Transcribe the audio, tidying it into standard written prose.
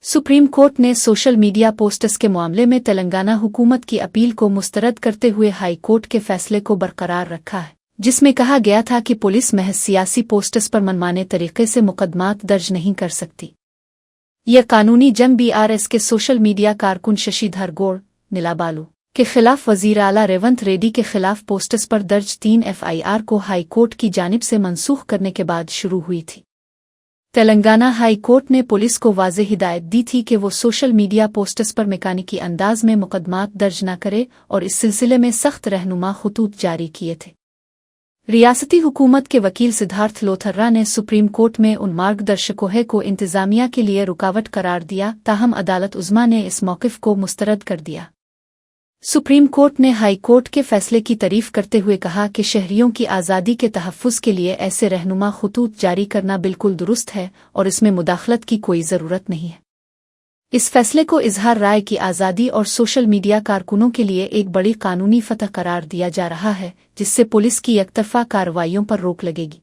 Supreme court ने social media posts के मामले में तेलंगाना हुकूमत की अपील को मुस्तरद करते हुए हाई कोर्ट के फैसले को बरकरार रखा है, जिसमें कहा गया था कि पुलिस महज सियासी पोस्ट्स पर मनमाने तरीके से मुकदमात दर्ज नहीं कर सकती। यह कानूनी जंग बीआरएस के सोशल मीडिया कारकुन शशिधर गौड़ नीलाबालू के खिलाफ वजीर आला रेवंत रेड्डी के खिलाफ पोस्ट्स पर दर्ज 3 एफआईआर को हाई कोर्ट की जानिब से मनसूख करने के बाद शुरू हुई थी। तेलंगाना हाई कोर्ट ने पुलिस को वाज़ेह हिदायत दी थी कि वो सोशल मीडिया पोस्ट्स पर मैकेनिकी अंदाज में मुकदमात दर्ज न करे और इस सिलसिले में सख्त रहनुमा खतूत जारी किए थे। रियासती हुकूमत के वकील सिद्धार्थ लोथर्रा ने सुप्रीम कोर्ट में उन मार्गदर्शकों को इंतजामिया के लिए रुकावट करार दिया, ताहम अदालत उज़्मा ने इस मौक़िफ़ को मुस्तरद कर दिया। सुप्रीम कोर्ट ने हाई कोर्ट के फैसले की तारीफ करते हुए कहा कि शहरियों की आज़ादी के तहफ़्फ़ुज़ के लिए ऐसे रहनुमा खतूत जारी करना बिल्कुल दुरुस्त है और इसमें मुदाखलत की कोई ज़रूरत नहीं है। इस फैसले को इजहार राय की आज़ादी और सोशल मीडिया कारकुनों के लिए एक बड़ी कानूनी फतह करार दिया जा रहा है, जिससे पुलिस की एकतरफा कार्रवाइयों पर रोक लगेगी।